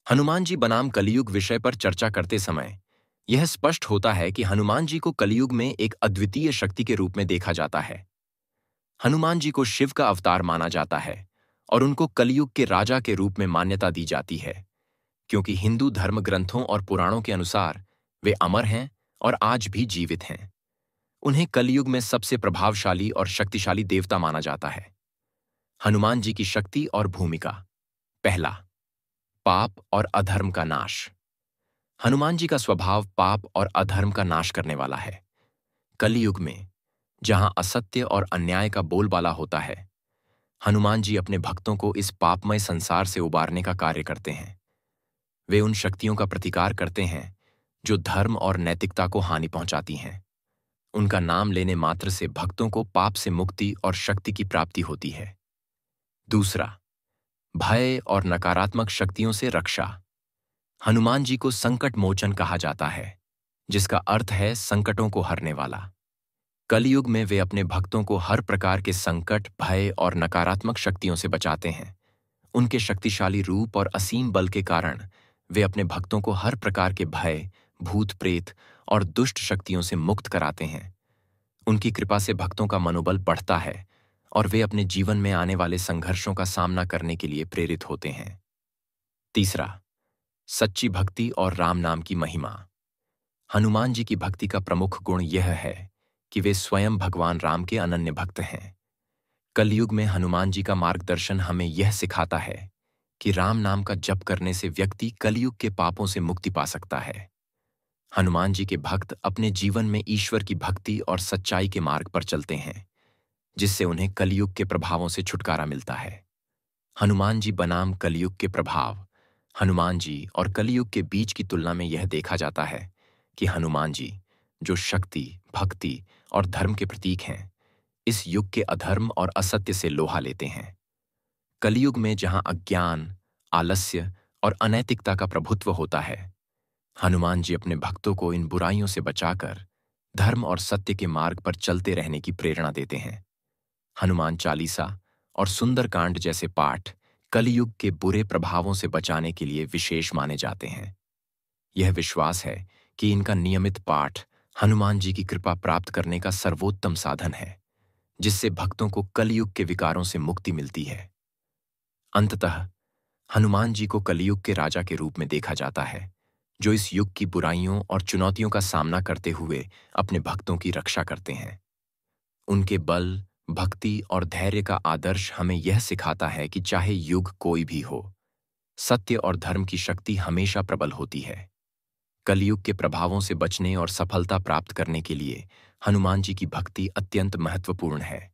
हनुमान जी बनाम कलियुग विषय पर चर्चा करते समय यह स्पष्ट होता है कि हनुमान जी को कलियुग में एक अद्वितीय शक्ति के रूप में देखा जाता है। हनुमान जी को शिव का अवतार माना जाता है और उनको कलियुग के राजा के रूप में मान्यता दी जाती है, क्योंकि हिंदू धर्म ग्रंथों और पुराणों के अनुसार वे अमर हैं और आज भी जीवित हैं। उन्हें कलियुग में सबसे प्रभावशाली और शक्तिशाली देवता माना जाता है। हनुमान जी की शक्ति और भूमिका। पहला, पाप और अधर्म का नाश। हनुमान जी का स्वभाव पाप और अधर्म का नाश करने वाला है। कलियुग में जहां असत्य और अन्याय का बोलबाला होता है, हनुमान जी अपने भक्तों को इस पापमय संसार से उबारने का कार्य करते हैं। वे उन शक्तियों का प्रतिकार करते हैं जो धर्म और नैतिकता को हानि पहुंचाती हैं। उनका नाम लेने मात्र से भक्तों को पाप से मुक्ति और शक्ति की प्राप्ति होती है। दूसरा, भय और नकारात्मक शक्तियों से रक्षा। हनुमान जी को संकट मोचन कहा जाता है, जिसका अर्थ है संकटों को हरने वाला। कलियुग में वे अपने भक्तों को हर प्रकार के संकट, भय और नकारात्मक शक्तियों से बचाते हैं। उनके शक्तिशाली रूप और असीम बल के कारण वे अपने भक्तों को हर प्रकार के भय, भूत प्रेत और दुष्ट शक्तियों से मुक्त कराते हैं। उनकी कृपा से भक्तों का मनोबल बढ़ता है और वे अपने जीवन में आने वाले संघर्षों का सामना करने के लिए प्रेरित होते हैं। तीसरा, सच्ची भक्ति और राम नाम की महिमा। हनुमान जी की भक्ति का प्रमुख गुण यह है कि वे स्वयं भगवान राम के अनन्य भक्त हैं। कलयुग में हनुमान जी का मार्गदर्शन हमें यह सिखाता है कि राम नाम का जप करने से व्यक्ति कलयुग के पापों से मुक्ति पा सकता है। हनुमान जी के भक्त अपने जीवन में ईश्वर की भक्ति और सच्चाई के मार्ग पर चलते हैं, जिससे उन्हें कलयुग के प्रभावों से छुटकारा मिलता है। हनुमान जी बनाम कलयुग के प्रभाव। हनुमान जी और कलयुग के बीच की तुलना में यह देखा जाता है कि हनुमान जी, जो शक्ति, भक्ति और धर्म के प्रतीक हैं, इस युग के अधर्म और असत्य से लोहा लेते हैं। कलयुग में जहां अज्ञान, आलस्य और अनैतिकता का प्रभुत्व होता है, हनुमान जी अपने भक्तों को इन बुराइयों से बचाकर धर्म और सत्य के मार्ग पर चलते रहने की प्रेरणा देते हैं। हनुमान चालीसा और सुंदरकांड जैसे पाठ कलयुग के बुरे प्रभावों से बचाने के लिए विशेष माने जाते हैं। यह विश्वास है कि इनका नियमित पाठ हनुमान जी की कृपा प्राप्त करने का सर्वोत्तम साधन है, जिससे भक्तों को कलयुग के विकारों से मुक्ति मिलती है। अंततः हनुमान जी को कलयुग के राजा के रूप में देखा जाता है, जो इस युग की बुराइयों और चुनौतियों का सामना करते हुए अपने भक्तों की रक्षा करते हैं। उनके बल, भक्ति और धैर्य का आदर्श हमें यह सिखाता है कि चाहे युग कोई भी हो, सत्य और धर्म की शक्ति हमेशा प्रबल होती है। कलयुग के प्रभावों से बचने और सफलता प्राप्त करने के लिए हनुमान जी की भक्ति अत्यंत महत्वपूर्ण है।